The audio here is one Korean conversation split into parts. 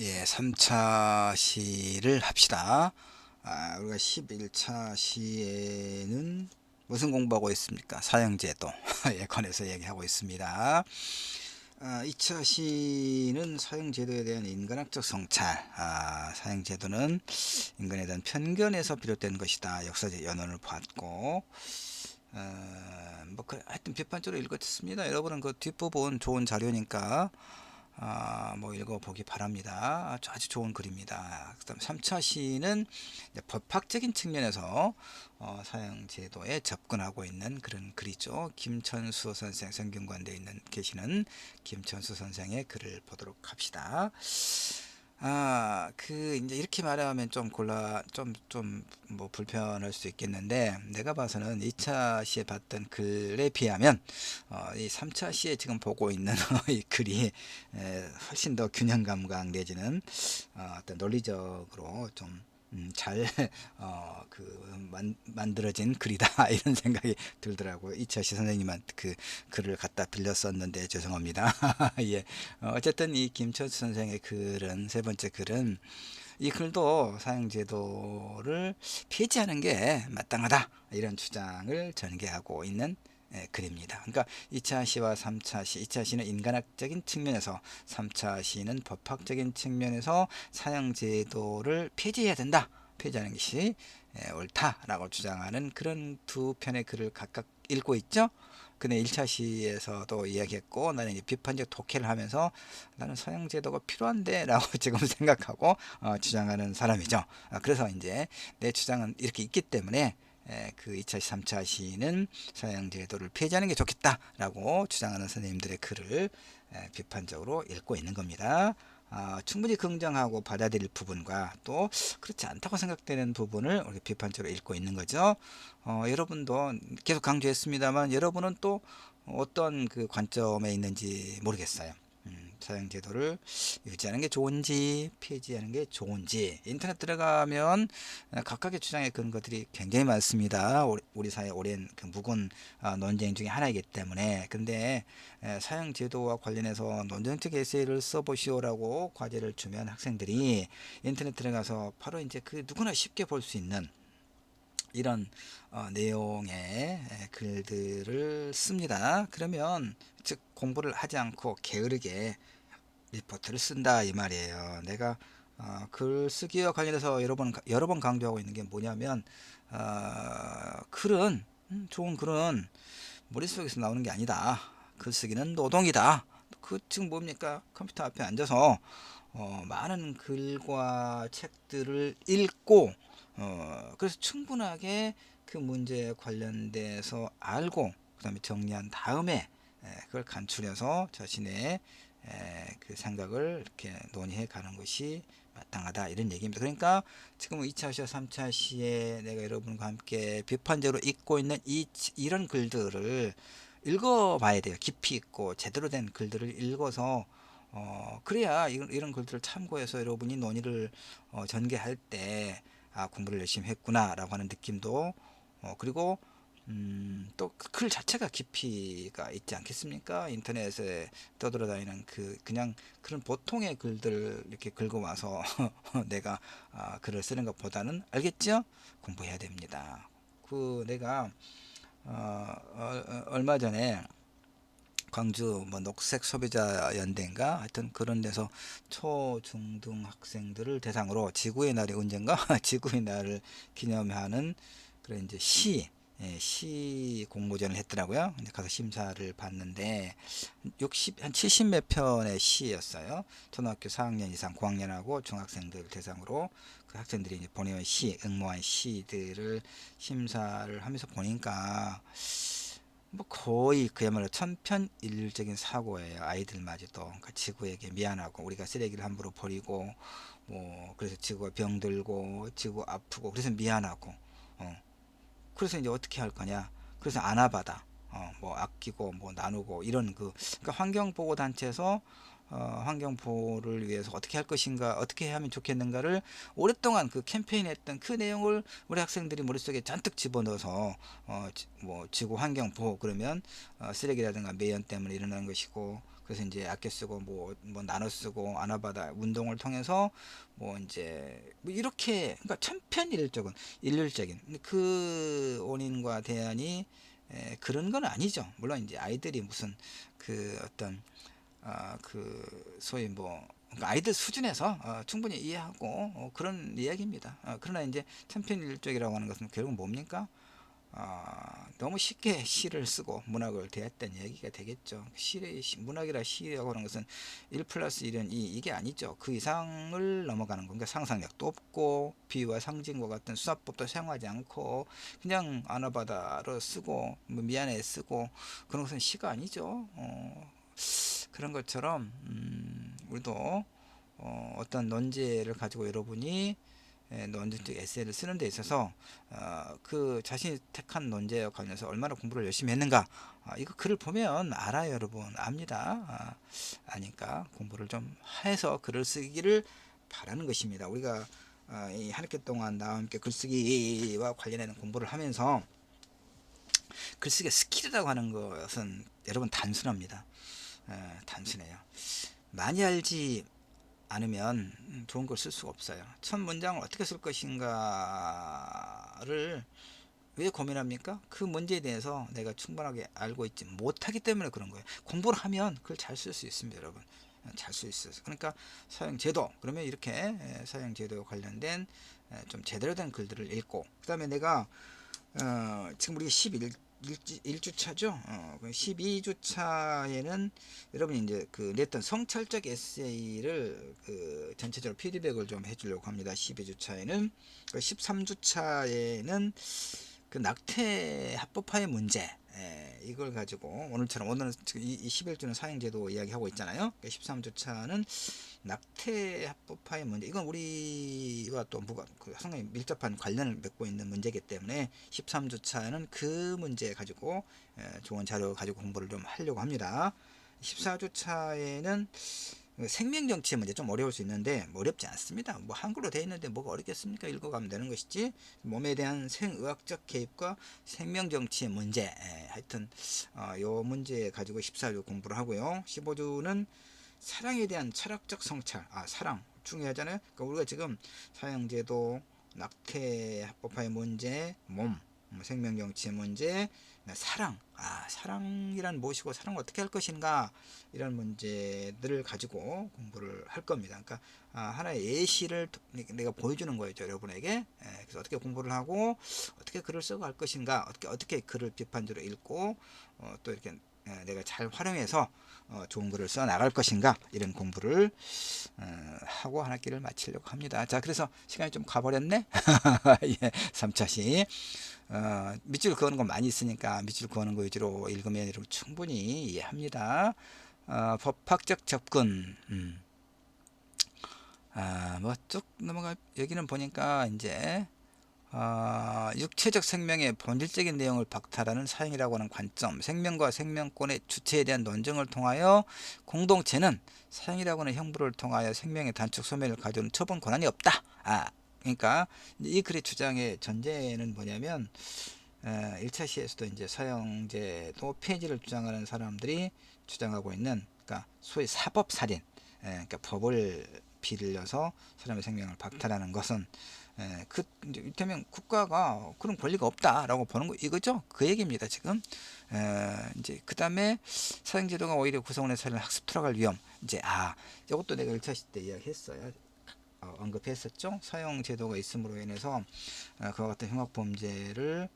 예, 3차 시를 합시다. 우리가 11차 시에는 무슨 공부하고 있습니까? 사형제도 에 관해서 얘기하고 있습니다. 2차 시는 사형제도에 대한 인간학적 성찰. 사형제도는 인간에 대한 편견에서 비롯된 것이다. 역사적 연원을 봤고, 하여튼 비판적으로 읽었습니다. 여러분은 그 뒷부분 좋은 자료니까 뭐 읽어보기 바랍니다. 아주 좋은 글입니다. 그다음 3차 시는 법학적인 측면에서 사형제도에 접근하고 있는 그런 글이죠. 김천수 선생, 성균관대에 있는 계시는 김천수 선생의 글을 보도록 합시다. 이제 이렇게 말하면 좀 뭐 불편할 수 있겠는데, 내가 봐서는 2차 시에 봤던 글에 비하면, 이 3차 시에 지금 보고 있는 이 글이 훨씬 더 균형 감각 내지는 어떤 논리적으로 좀 잘 만들어진 글이다 이런 생각이 들더라고요. 이철시 선생님한테 그 글을 갖다 빌렸었는데 죄송합니다. 예. 어쨌든 이 김철수 선생의 글은, 세 번째 글은, 이 글도 사형제도를 폐지하는 게 마땅하다 이런 주장을 전개하고 있는 글입니다. 그러니까 2차 시와 3차 시, 2차 시는 인간학적인 측면에서, 3차 시는 법학적인 측면에서 사형제도를 폐지해야 된다, 폐지하는 것이 옳다라고 주장하는 그런 두 편의 글을 각각 읽고 있죠. 근데 1차 시에서도 이야기했고, 나는 이제 비판적 독해를 하면서 나는 사형제도가 필요한데 라고 지금 생각하고 주장하는 사람이죠. 그래서 이제 내 주장은 이렇게 있기 때문에 그 2차 시, 3차 시는 사형제도를 폐지하는 게 좋겠다라고 주장하는 선생님들의 글을 비판적으로 읽고 있는 겁니다. 충분히 긍정하고 받아들일 부분과 또 그렇지 않다고 생각되는 부분을 우리 비판적으로 읽고 있는 거죠. 여러분도 계속 강조했습니다만, 여러분은 또 어떤 그 관점에 있는지 모르겠어요. 사형제도를 유지하는 게 좋은지 폐지하는 게 좋은지, 인터넷 들어가면 각각의 주장의 근거들이 굉장히 많습니다. 우리 사회 오랜 그 묵은 논쟁 중에 하나이기 때문에. 근데 사형제도와 관련해서 논쟁적 에세이를 써보시오라고 과제를 주면 학생들이 인터넷 들어가서 바로 이제 그 누구나 쉽게 볼 수 있는 이런 내용의 글들을 씁니다. 그러면 즉 공부를 하지 않고 게으르게 리포트를 쓴다 이 말이에요. 내가 글쓰기와 관련해서 여러 번 강조하고 있는 게 뭐냐면, 글은 좋은 글은 머릿속에서 나오는 게 아니다. 글쓰기는 노동이다. 그 즉 뭡니까? 컴퓨터 앞에 앉아서 많은 글과 책들을 읽고, 그래서 충분하게 그 문제에 관련돼서 알고 그 다음에 정리한 다음에 그걸 간추려서 자신의 그 생각을 이렇게 논의해 가는 것이 마땅하다 이런 얘기입니다. 그러니까 지금 2차 시와 3차 시에 내가 여러분과 함께 비판적으로 읽고 있는 이런 글들을 읽어봐야 돼요. 깊이 있고 제대로 된 글들을 읽어서 그래야 이런 글들을 참고해서 여러분이 논의를 전개할 때 공부를 열심히 했구나 라고 하는 느낌도, 그리고 또 글 자체가 깊이가 있지 않겠습니까? 인터넷에 떠돌아다니는 그냥 그런 보통의 글들 이렇게 긁어와서 내가 글을 쓰는 것보다는, 알겠죠? 공부해야 됩니다. 내가 얼마 전에 광주 뭐 녹색 소비자 연대인가 하여튼 그런 데서 초중등 학생들을 대상으로 지구의 날이 언젠가 지구의 날을 기념하는 그런 이제 시 공모전을 했더라고요. 근데 가서 심사를 봤는데 한 70 몇 편의 시였어요. 초등학교 4학년 이상 고학년하고 중학생들 대상으로 그 학생들이 이제 보내온 응모한 시들을 심사를 하면서 보니까 뭐 거의 그야말로 천편일률적인 사고예요. 아이들마저도. 그러니까 지구에게 미안하고, 우리가 쓰레기를 함부로 버리고, 뭐 그래서 지구가 병들고 지구 아프고 그래서 미안하고, 그래서 이제 어떻게 할 거냐, 그래서 아나바다 뭐 아끼고 뭐 나누고 이런 그러니까 환경보호단체에서 환경보호를 위해서 어떻게 할 것인가, 어떻게 하면 좋겠는가를 오랫동안 그 캠페인했던 그 내용을 우리 학생들이 머릿속에 잔뜩 집어넣어서 뭐 지구 환경 보호 그러면 쓰레기라든가 매연 때문에 일어나는 것이고, 그 그래서 이제 아껴 쓰고 뭐 나눠 쓰고 아나바다 운동을 통해서 뭐 이제 뭐 이렇게 그러니까 천편일률적인 일률적인 근데 그 원인과 대안이 그런 건 아니죠. 물론 이제 아이들이 무슨 그 어떤 그 소위 뭐 그러니까 아이들 수준에서 충분히 이해하고 그런 이야기입니다. 그러나 이제 천편일률적이라고 하는 것은 결국 뭡니까? 너무 쉽게 시를 쓰고 문학을 대했던 얘기가 되겠죠. 문학이라 시라고 하는 것은 1 플러스 1은 2 이게 아니죠. 그 이상을 넘어가는 건가 상상력도 없고 비유와 상징과 같은 수사법도 사용하지 않고 그냥 아나바다로 쓰고 뭐 미안해 쓰고 그런 것은 시가 아니죠. 그런 것처럼 우리도 어떤 논제를 가지고 여러분이 논쟁적 에세이를 쓰는 데 있어서 그 자신이 택한 논제와 관련해서 얼마나 공부를 열심히 했는가 이거 글을 보면 알아요 여러분 압니다. 아니까 공부를 좀 해서 글을 쓰기를 바라는 것입니다. 우리가 이 한 학기 동안 나와 함께 글쓰기와 관련된 공부를 하면서 글쓰기 스킬이라고 하는 것은 여러분 단순합니다. 단순해요. 많이 알지 않으면 좋은 걸 쓸 수가 없어요. 첫 문장을 어떻게 쓸 것인가를 왜 고민합니까? 그 문제에 대해서 내가 충분하게 알고 있지 못하기 때문에 그런 거예요. 공부를 하면 그걸 잘 쓸 수 있습니다, 여러분. 잘 쓸 수 있어요. 그러니까 사용제도 그러면 이렇게 사용제도에 관련된 좀 제대로 된 글들을 읽고 그 다음에 내가 지금 우리가 11주차죠. 12주차에는 여러분이 이제 그 냈던 성찰적 에세이를 그 전체적으로 피드백을 좀 해주려고 합니다. 12주차에는 13주차에는 그 낙태 합법화의 문제 이걸 가지고 오늘처럼 오늘은 이 11주는 사형제도 이야기하고 있잖아요. 13주차는 낙태 합법화의 문제 이건 우리와 또 상당히 밀접한 관련을 맺고 있는 문제이기 때문에 13주차는 그 문제 가지고 좋은 자료 가지고 공부를 좀 하려고 합니다. 14주차에는 생명정치의 문제 좀 어려울 수 있는데 뭐 어렵지 않습니다. 뭐 한글로 되어 있는데 뭐가 어렵겠습니까? 읽어가면 되는 것이지. 몸에 대한 생의학적 개입과 생명정치의 문제 하여튼 요 문제 가지고 14주 공부를 하고요. 15주는 사랑에 대한 철학적 성찰 사랑 중요하잖아요. 그러니까 우리가 지금 사형제도 낙태 합법화의 문제 생명정치의 문제 사랑 사랑이란 무엇이고 사랑을 어떻게 할 것인가 이런 문제들을 가지고 공부를 할 겁니다. 그러니까 하나의 예시를 내가 보여주는 거예요 여러분에게. 그래서 어떻게 공부를 하고 어떻게 글을 쓰고 할 것인가 어떻게 글을 비판적으로 읽고 또 이렇게 내가 잘 활용해서 좋은 글을 써 나갈 것인가 이런 공부를 하고 한 학기를 마치려고 합니다. 자 그래서 시간이 좀 가버렸네. 예, 3차시 밑줄 그어는 거 많이 있으니까 밑줄 그어는 거 위주로 읽으면 여러분 충분히 이해합니다. 법학적 접근 뭐 쭉 넘어가 여기는 보니까 이제 육체적 생명의 본질적인 내용을 박탈하는 사형이라고 하는 관점 생명과 생명권의 주체에 대한 논쟁을 통하여 공동체는 사형이라고 하는 형벌을 통하여 생명의 단축 소멸을 가져오는 처분 권한이 없다. 그러니까 이 글의 주장의 전제는 뭐냐면 1차 시에서도 이제 사형제도 폐지를 주장하는 사람들이 주장하고 있는 그러니까 소위 사법살인 그러니까 법을 빌려서 사람의 생명을 박탈하는 것은 이를테면 국가가 그런 권리가 없다라고 보는 거 이거죠. 그 얘기입니다. 지금 이제 그 다음에 사형제도가 오히려 구성원의 살인을 학습 투락할 위험 이제 이것도 내가 1차 시 때 이야기했어요. 언급했었죠. 사형제도가 있음으로 인해서 그와 같은 범죄율을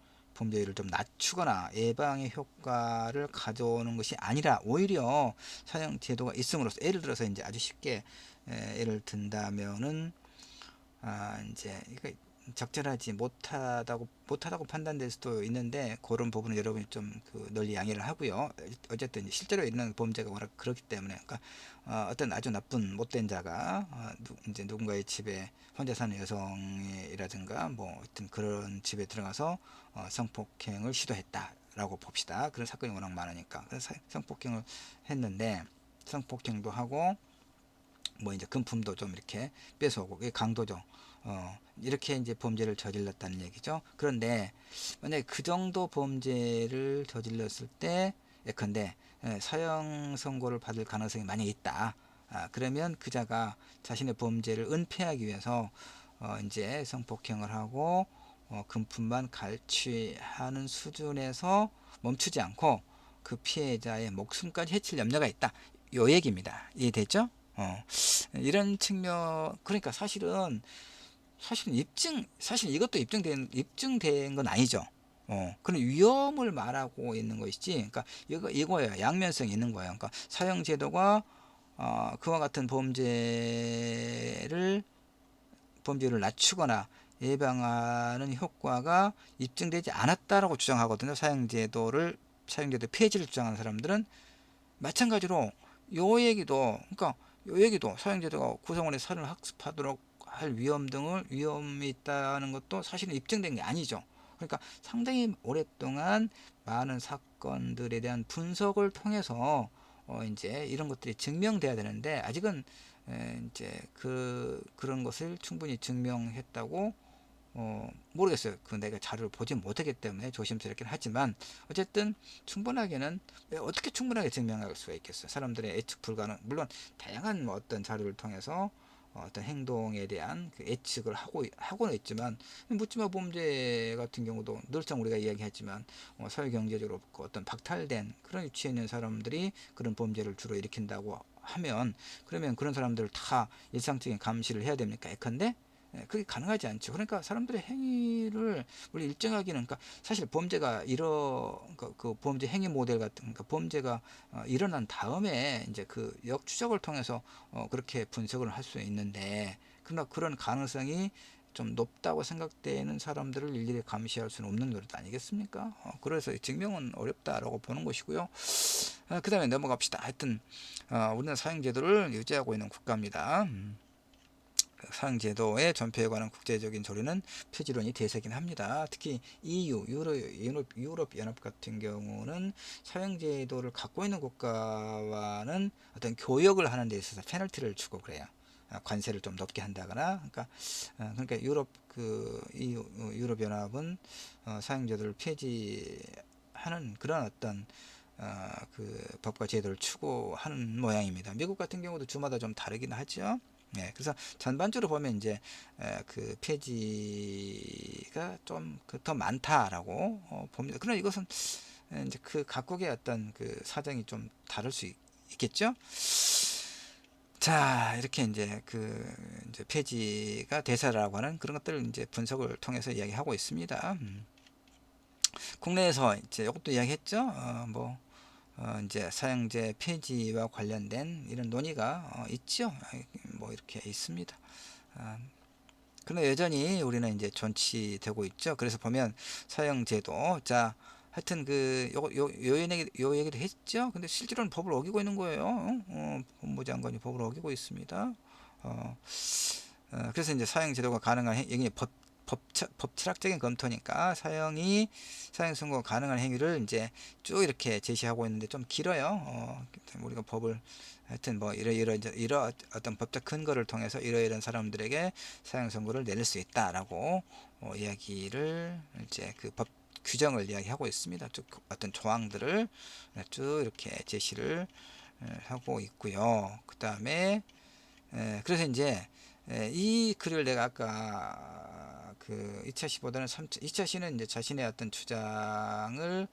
좀 낮추거나 예방의 효과를 가져오는 것이 아니라 오히려 사형제도가 있음으로써 예를 들어서 이제 아주 쉽게 예를 든다면은 이제 이거 적절하지 못하다고 판단될 수도 있는데 그런 부분은 여러분이 좀 널리 양해를 하고요. 어쨌든 실제로 있는 범죄가 워낙 그렇기 때문에 그러니까 어떤 아주 나쁜 못된 자가 이제 누군가의 집에 혼자 사는 여성이라든가 뭐 하여튼 그런 집에 들어가서 성폭행을 시도했다라고 봅시다. 그런 사건이 워낙 많으니까 그래서 성폭행을 했는데 성폭행도 하고 뭐 이제 금품도 좀 이렇게 뺏어오고 그게 강도죠. 이렇게 이제 범죄를 저질렀다는 얘기죠. 그런데 만약에 그 정도 범죄를 저질렀을 때 예컨대 사형 선고를 받을 가능성이 많이 있다. 그러면 그자가 자신의 범죄를 은폐하기 위해서 이제 성폭행을 하고 금품만 갈취하는 수준에서 멈추지 않고 그 피해자의 목숨까지 해칠 염려가 있다. 요 얘기입니다. 이해됐죠? 이런 측면, 그러니까 사실 이것도 입증된 건 아니죠. 그런 위험을 말하고 있는 것이지. 그러니까 이거예요. 양면성이 있는 거예요. 그러니까 사형 제도가 그와 같은 범죄를 낮추거나 예방하는 효과가 입증되지 않았다라고 주장하거든요. 사형제도 폐지를 주장하는 사람들은 마찬가지로 요 얘기도 사형제도가 구성원의 살인을 학습하도록 할 위험이 있다는 것도 사실은 입증된 게 아니죠. 그러니까 상당히 오랫동안 많은 사건들에 대한 분석을 통해서 이제 이런 것들이 증명돼야 되는데 아직은 이제 그런 것을 충분히 증명했다고 모르겠어요. 그 내가 자료를 보지 못하기 때문에 조심스럽긴 하지만 어쨌든 충분하게는 어떻게 충분하게 증명할 수가 있겠어요. 사람들의 예측 불가능, 물론 다양한 뭐 어떤 자료를 통해서 어떤 행동에 대한 그 예측을 하고는 있지만 묻지마 범죄 같은 경우도 늘상 우리가 이야기했지만 사회 경제적으로 그 어떤 박탈된 그런 위치에 있는 사람들이 그런 범죄를 주로 일으킨다고 하면 그러면 그런 사람들을 다 일상적인 감시를 해야 됩니까? 예컨대 그게 가능하지 않죠. 그러니까 사람들의 행위를 우리 일정하기는, 그러니까 사실 범죄가 그 범죄 행위 모델 같은, 그러니까 범죄가 일어난 다음에 이제 그 역추적을 통해서 그렇게 분석을 할 수 있는데, 그러나 그런 가능성이 좀 높다고 생각되는 사람들을 일일이 감시할 수는 없는 노릇 아니겠습니까? 그래서 증명은 어렵다라고 보는 것이고요. 그 다음에 넘어갑시다. 하여튼 우리나라 사형제도를 유지하고 있는 국가입니다. 사형제도의 전폐에 관한 국제적인 조례는 폐지론이 대세긴 합니다. 특히 유럽 연합 같은 경우는 사형제도를 갖고 있는 국가와는 어떤 교역을 하는 데 있어서 페널티를 주고 그래요. 관세를 좀 높게 한다거나. 그러니까 유럽 연합은 사형제도를 폐지하는 그런 어떤 그 법과 제도를 추구하는 모양입니다. 미국 같은 경우도 주마다 좀 다르긴 하죠. 네, 그래서 전반적으로 보면 이제 그 폐지가 좀 더 많다라고 봅니다. 그러나 이것은 이제 그 각국의 어떤 그 사정이 좀 다를 수 있겠죠. 자, 이렇게 이제 폐지가 대세라고 하는 그런 것들을 이제 분석을 통해서 이야기하고 있습니다. 국내에서 이제 이것도 이야기했죠. 이제 사형제 폐지와 관련된 이런 논의가 있죠. 뭐 이렇게 있습니다. 그러나 여전히 우리는 이제 존치되고 있죠. 그래서 보면 사형제도, 자, 하여튼 요 얘기도 했죠. 근데 실제로는 법을 어기고 있는 거예요. 법무장관이 법을 어기고 있습니다. 어, 그래서 이제 사형제도가 가능한 이게 법 철학적인 검토니까 사형 선고 가능한 행위를 이제 쭉 이렇게 제시하고 있는데 좀 길어요. 우리가 법을 하여튼 뭐 이러 어떤 법적 근거를 통해서 이러이런 사람들에게 사형 선고를 내릴 수 있다라고 이야기를 이제 그 법 규정을 이야기하고 있습니다. 쭉 어떤 조항들을 쭉 이렇게 제시를 하고 있고요. 그 다음에 그래서 이제 이 글을 내가 아까 그 2차 시보다는 2차 시는 이제 자신의 어떤 주장을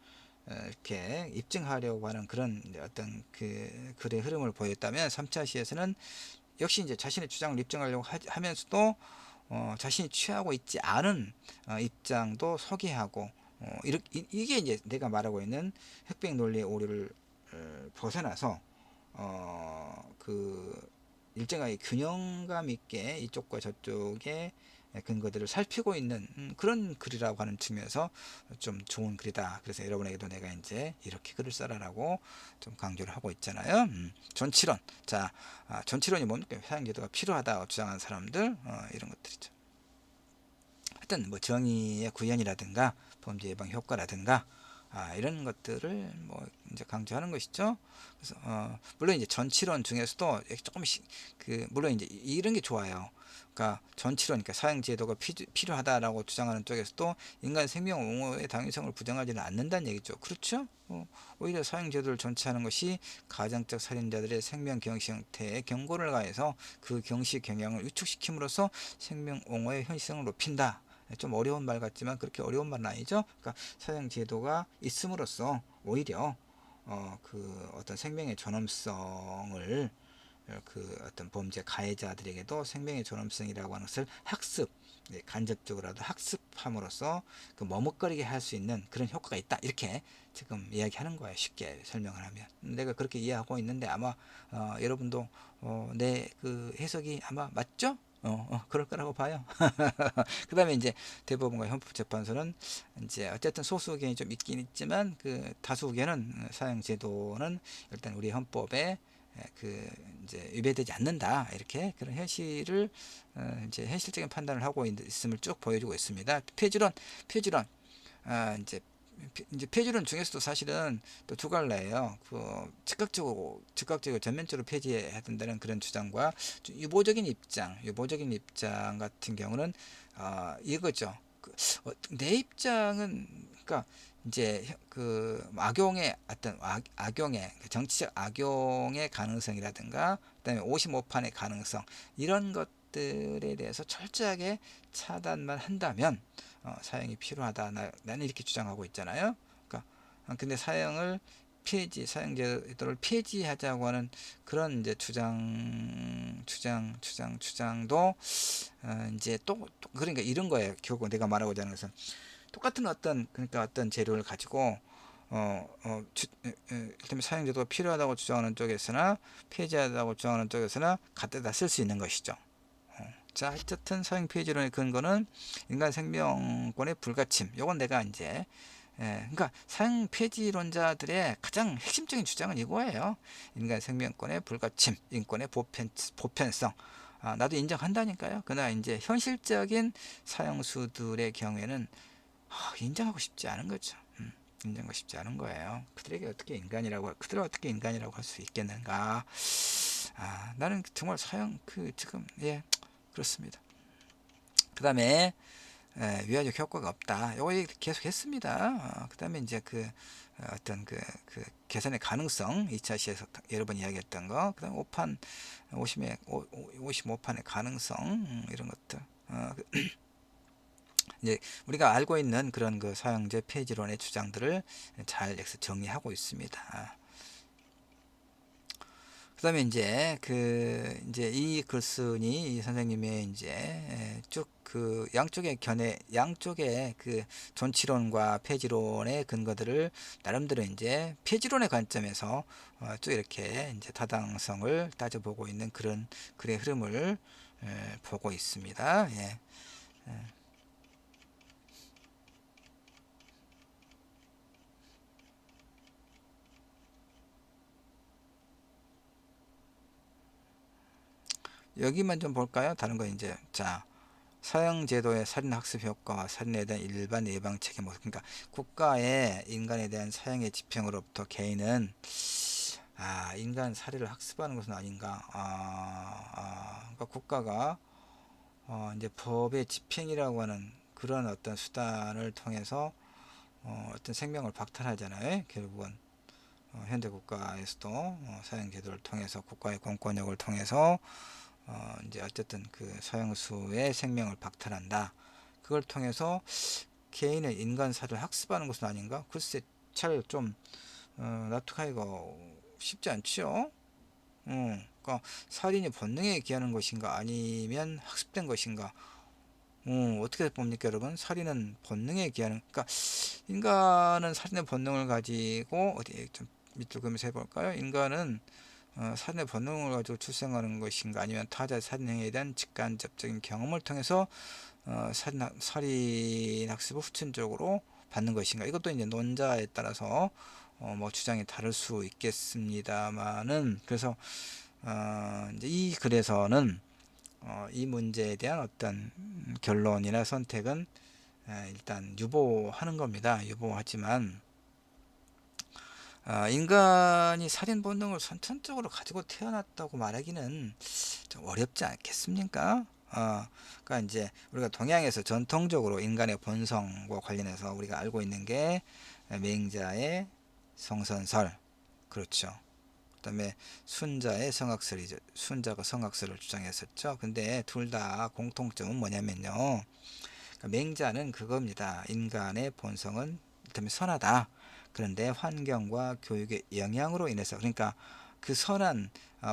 이렇게 입증하려고 하는 그런 어떤 그 글의 흐름을 보였다면 3차 시에서는 역시 이제 자신의 주장을 입증하려고 하면서도 자신이 취하고 있지 않은 입장도 소개하고 이게 이제 내가 말하고 있는 흑백 논리의 오류를 벗어나서 그 일정하게 균형감 있게 이쪽과 저쪽의 근거들을 살피고 있는 그런 글이라고 하는 측면에서 좀 좋은 글이다. 그래서 여러분에게도 내가 이제 이렇게 글을 써라라고 좀 강조를 하고 있잖아요. 전치론. 자, 전치론이 뭡니까? 사형제도가 필요하다 주장하는 사람들 이런 것들이죠. 하여튼 뭐 정의의 구현이라든가 범죄 예방 효과라든가 이런 것들을 뭐 이제 강조하는 것이죠. 그래서 물론 이제 전치론 중에서도 조금씩 물론 이제 이런 게 좋아요. 그러니까 전치로니까 사형제도가 필요하다라고 주장하는 쪽에서도 인간 생명 옹호의 당위성을 부정하지는 않는다는 얘기죠. 그렇죠? 오히려 사형제도를 존치하는 것이 가정적 살인자들의 생명 경시 형태에 경고를 가해서 그 경시 경향을 위축시킴으로써 생명 옹호의 현실성을 높인다. 좀 어려운 말 같지만 그렇게 어려운 말은 아니죠. 그러니까 사형제도가 있음으로써 오히려 그 어떤 생명의 존엄성을 그 어떤 범죄 가해자들에게도 생명의 존엄성이라고 하는 것을 학습, 간접적으로라도 학습함으로써 그 머뭇거리게 할 수 있는 그런 효과가 있다. 이렇게 지금 이야기하는 거예요. 쉽게 설명을 하면. 내가 그렇게 이해하고 있는데 아마 여러분도 내 그 해석이 아마 맞죠? 그럴 거라고 봐요. 그 다음에 이제 대법원과 헌법재판소는 이제 어쨌든 소수 의견이 좀 있긴 있지만 그 다수 의견은 사형제도는 일단 우리 헌법에 그 이제 위배되지 않는다 이렇게 그런 현실을 이제 현실적인 판단을 하고 있음을 쭉 보여주고 있습니다. 폐질론 이제 폐질론 중에서도 사실은 또 두 갈래예요. 그 즉각적으로 전면적으로 폐지해야 된다는 그런 주장과 유보적인 입장 같은 경우는 이거죠. 내 입장은 그러니까 이제 그 악용의 어떤 악용의 정치적 악용의 가능성이라든가 그다음에 55판의 가능성 이런 것들에 대해서 철저하게 차단만 한다면 사형이 필요하다. 나는 이렇게 주장하고 있잖아요. 그러니까 근데 사형제도를 폐지하자고 하는 그런 이제 주장도 이제 또 그러니까 이런 거예요. 결국 내가 말하고자 하는 것은 똑같은 그러니까 어떤 재료를 가지고 일테면 사형제도가 필요하다고 주장하는 쪽에서나 폐지하다고 주장하는 쪽에서나 갖다 쓸 수 있는 것이죠. 자, 어쨌든 사형 폐지론의 근거는 인간 생명권의 불가침. 요건 내가 이제 그러니까 사형 폐지론자들의 가장 핵심적인 주장은 이거예요. 인간 생명권의 불가침, 인권의 보편성. 나도 인정한다니까요. 그러나 이제 현실적인 사형수들의 경우에는 인정하고 싶지 않은 거죠. 인정하고 싶지 않은 거예요. 그들을 어떻게 인간이라고 할 수 있겠는가? 나는 정말 지금 그렇습니다. 그 다음에 위화적 효과가 없다. 이거 계속 했습니다. 그 다음에 이제 어떤 그 개선의 가능성 2차 시에서 여러 번 이야기했던 거. 그 다음에 55판의 가능성 이런 것들. 이제 우리가 알고 있는 그런 그 사형제 폐지론의 주장들을 잘 여기서 정리하고 있습니다. 그다음에 이제 이 글쓴이 이 선생님의 이제 쭉 그 양쪽의 그 존치론과 폐지론의 근거들을 나름대로 이제 폐지론의 관점에서 쭉 이렇게 이제 타당성을 따져보고 있는 그런 글의 흐름을 보고 있습니다. 예. 여기만 좀 볼까요? 다른 거 이제 사형제도의 살인학습 효과와 살인에 대한 일반 예방책의 모습. 그러니까 국가의 인간에 대한 사형의 집행으로부터 개인은 인간 살해를 학습하는 것은 아닌가. 그러니까 국가가 이제 법의 집행이라고 하는 그런 어떤 수단을 통해서 어떤 생명을 박탈하잖아요. 결국은 현대 국가에서도 사형제도를 통해서 국가의 공권력을 통해서 이제 어쨌든 그 사형수의 생명을 박탈한다. 그걸 통해서 개인의 인간사를 학습하는 것은 아닌가? 글쎄 잘 좀 납득하기가 쉽지 않지요. 그러니까 살인이 본능에 기하는 것인가 아니면 학습된 것인가? 어떻게 봅니까, 여러분? 살인은 본능에 기하는. 그러니까 인간은 살인의 본능을 가지고 어디 좀 밑줄 그으면서 해볼까요? 인간은 살인의 본능을 가지고 출생하는 것인가 아니면 타자의 살인 행위에 대한 직간접적인 경험을 통해서 살인 학습을 후천적으로 받는 것인가 이것도 이제 논자에 따라서 뭐 주장이 다를 수 있겠습니다만은 그래서 이제 이 글에서는 이 문제에 대한 어떤 결론이나 선택은 일단 유보하는 겁니다. 유보하지만 인간이 살인 본능을 선천적으로 가지고 태어났다고 말하기는 좀 어렵지 않겠습니까? 그러니까 이제 우리가 동양에서 전통적으로 인간의 본성과 관련해서 우리가 알고 있는 게 맹자의 성선설, 그렇죠. 그다음에 순자의 성악설이죠. 순자가 성악설을 주장했었죠. 근데 둘 다 공통점은 뭐냐면요. 그러니까 맹자는 그겁니다. 인간의 본성은 일단 선하다. 그런데 환경과 교육의 영향으로 인해서, 그러니까 그 선한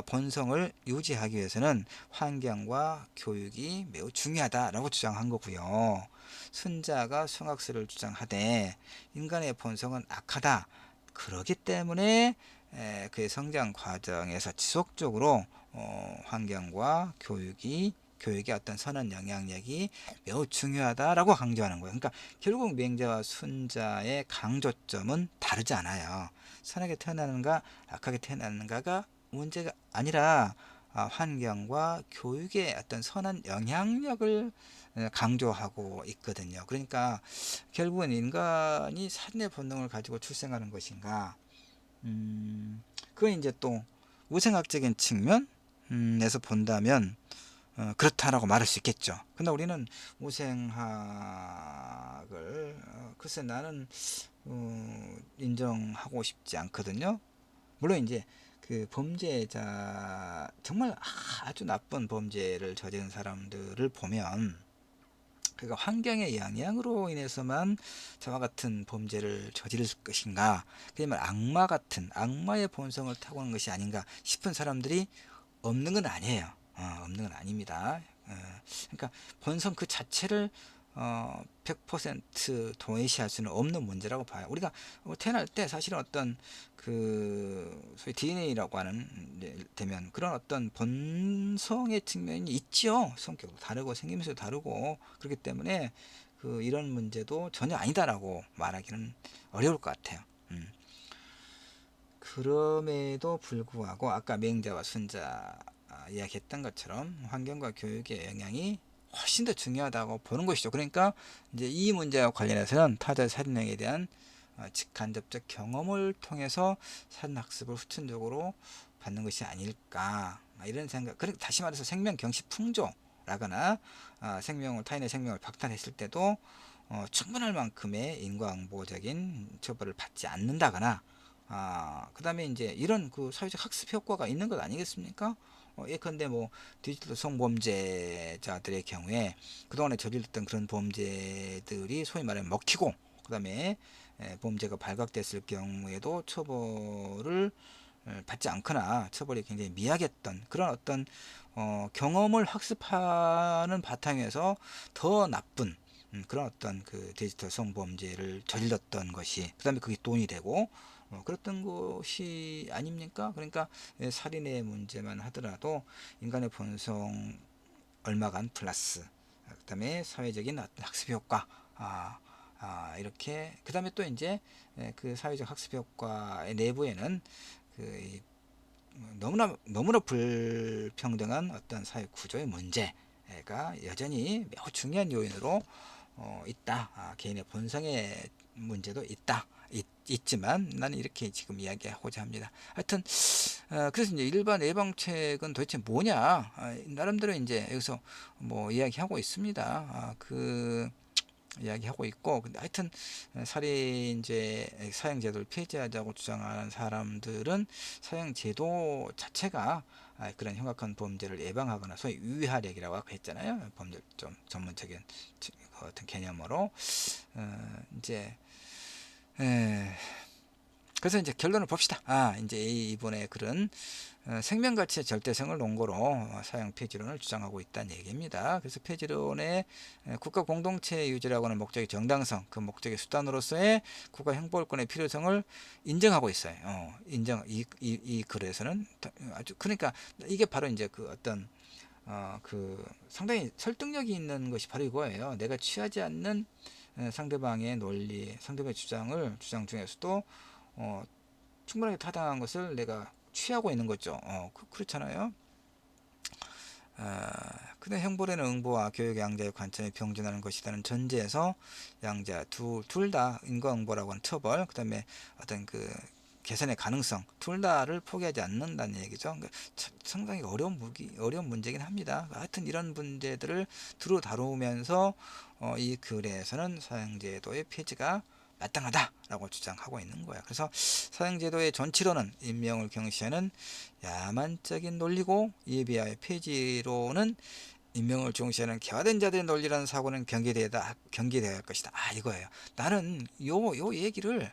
본성을 유지하기 위해서는 환경과 교육이 매우 중요하다라고 주장한 거고요. 순자가 성악설을 주장하되 인간의 본성은 악하다. 그렇기 때문에 그의 성장 과정에서 지속적으로 환경과 교육의 어떤 선한 영향력이 매우 중요하다라고 강조하는 거예요. 그러니까 결국 맹자와 순자의 강조점은 다르지 않아요. 선하게 태어나는가 악하게 태어나는가가 문제가 아니라 환경과 교육의 어떤 선한 영향력을 강조하고 있거든요. 그러니까 결국은 인간이 살인의 본능을 가지고 출생하는 것인가, 그건 이제 또 우생학적인 측면에서 본다면 그렇다라고 말할 수 있겠죠. 근데 우리는 우생학을 글쎄 나는 인정하고 싶지 않거든요. 물론 이제 그 범죄자, 정말 아주 나쁜 범죄를 저지른 사람들을 보면 그가 환경의 영향으로 인해서만 저와 같은 범죄를 저지를 것인가, 그러면 악마 같은 악마의 본성을 타고난 것이 아닌가 싶은 사람들이 없는 건 아니에요. 없는 건 아닙니다. 그러니까 본성 그 자체를 100% 도외시할 수는 없는 문제라고 봐요. 우리가 태어날 때 사실은 어떤 그 소위 DNA라고 하는 되면 그런 어떤 본성의 측면이 있죠. 성격도 다르고 생김새도 다르고 그렇기 때문에 그 이런 문제도 전혀 아니다라고 말하기는 어려울 것 같아요. 그럼에도 불구하고 아까 맹자와 순자 이야기했던 것처럼 환경과 교육의 영향이 훨씬 더 중요하다고 보는 것이죠. 그러니까 이제 이 문제와 관련해서는 타자의 살인행위에 대한 직간접적 경험을 통해서 살인학습을 후천적으로 받는 것이 아닐까, 이런 생각. 그러니까 다시 말해서 생명경시풍조라거나 생명을, 타인의 생명을 박탈했을 때도 충분할 만큼의 인과응보적인 처벌을 받지 않는다거나, 그 다음에 이제 이런 그 사회적 학습 효과가 있는 것 아니겠습니까? 예컨대 뭐 디지털 성범죄자들의 경우에 그동안에 저질렀던 그런 범죄들이 소위 말하면 먹히고, 그 다음에 범죄가 발각됐을 경우에도 처벌을 받지 않거나 처벌이 굉장히 미약했던 그런 어떤 경험을 학습하는 바탕에서 더 나쁜 그런 어떤 그 디지털 성범죄를 저질렀던 것이, 그 다음에 그게 돈이 되고 그랬던 것이 아닙니까? 그러니까 살인의 문제만 하더라도 인간의 본성 얼마간 플러스, 그 다음에 사회적인 어떤 학습 효과, 이렇게, 그 다음에 또 이제 그 사회적 학습 효과의 내부에는 그 너무나 불평등한 어떤 사회 구조의 문제가 여전히 매우 중요한 요인으로 있다. 개인의 본성의 문제도 있지만 나는 이렇게 지금 이야기하고자 합니다. 하여튼 그래서 이제 일반 예방책은 도대체 뭐냐? 나름대로 이제 여기서 뭐 이야기하고 있습니다. 그 이야기하고 있고, 근데 하여튼 살인죄 사형제도를 폐지하자고 주장하는 사람들은 사형제도 자체가 그런 흉악한 범죄를 예방하거나 소위 유의하력이라고 했잖아요. 범죄 좀 전문적인 어떤 개념으로 이제 에, 그래서 이제 결론을 봅시다. 이제 이분의 글은 생명 가치의 절대성을 논거로 사형 폐지론을 주장하고 있다는 얘기입니다. 그래서 폐지론의 국가 공동체 유지라고 하는 목적의 정당성, 그 목적의 수단으로서의 국가 형벌권의 필요성을 인정하고 있어요. 이 글에서는 아주, 그러니까 이게 바로 이제 그 어떤 그 상당히 설득력이 있는 것이 바로 이거예요. 내가 취하지 않는 상대방의 논리, 상대방의 주장 중에서도 충분하게 타당한 것을 내가 취하고 있는 거죠. 그렇잖아요. 근데 형벌에는 응보와 교육 양자의 관점이 병존하는 것이라는 전제에서 양자 둘 다 인과응보라고 하는 처벌, 그 다음에 어떤 그 개선의 가능성 둘 다를 포기하지 않는다는 얘기죠. 그러니까 상당히 어려운 문제긴 합니다. 하여튼 이런 문제들을 두루 다루면서 이 글에서는 사형제도의 폐지가 마땅하다라고 주장하고 있는 거야. 그래서 사형제도의 전치로는 인명을 경시하는 야만적인 논리고, 이에 비하여 폐지로는 인명을 중시하는 개화된 자들의 논리라는 사고는 경계되어야 할 것이다. 이거예요. 나는 요 얘기를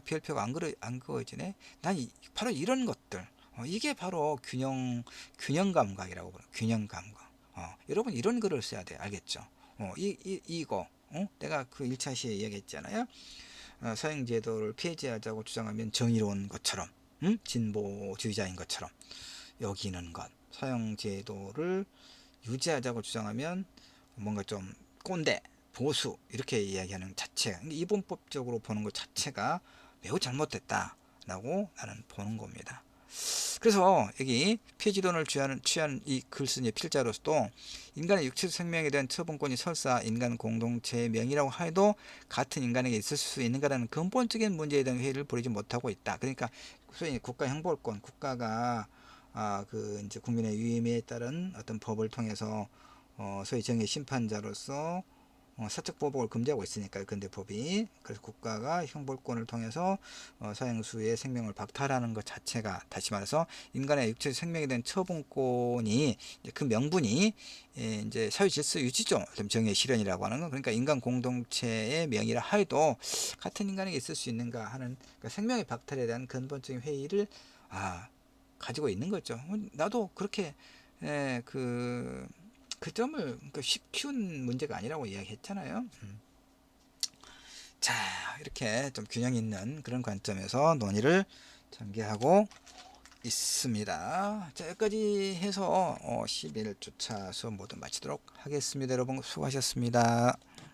별표가 안 그어지네. 바로 이런 것들. 이게 바로 균형 감각이라고 그래요. 균형 감각. 여러분 이런 글을 써야 돼. 알겠죠? 이거. 내가 그 1차 시에 이야기했잖아요. 사형제도를 폐지하자고 주장하면 정의로운 것처럼, 진보주의자인 것처럼 여기는 것. 사형제도를 유지하자고 주장하면 뭔가 좀 꼰대, 보수 이렇게 이야기하는 자체, 이분법적으로 보는 것 자체가 매우 잘못됐다라고 나는 보는 겁니다. 그래서 여기 폐지론을 취한 이 글쓴이의 필자로서도 인간의 육체적 생명에 대한 처분권이 설사 인간 공동체의 명의라고 해도 같은 인간에게 있을 수 있는가라는 근본적인 문제에 대한 회의를 벌이지 못하고 있다. 그러니까 소위 국가 형벌권, 국가가 그 이제 국민의 유의미에 따른 어떤 법을 통해서 소위 정의 심판자로서 사적 보복을 금지하고 있으니까 근대 법이. 그래서 국가가 형벌권을 통해서 사형수의 생명을 박탈하는 것 자체가, 다시 말해서 인간의 육체적 생명에 대한 처분권이 그 명분이 이제 사회 질서 유지죠. 정의 실현이라고 하는 건. 그러니까 인간 공동체의 명의라 하여도 같은 인간에게 있을 수 있는가 하는, 그러니까 생명의 박탈에 대한 근본적인 회의를 가지고 있는 거죠. 나도 그렇게 그 점을 쉬운 문제가 아니라고 이야기했잖아요. 자, 이렇게 좀 균형 있는 그런 관점에서 논의를 전개하고 있습니다. 자, 여기까지 해서 11주차 수업 모두 마치도록 하겠습니다. 여러분 수고하셨습니다.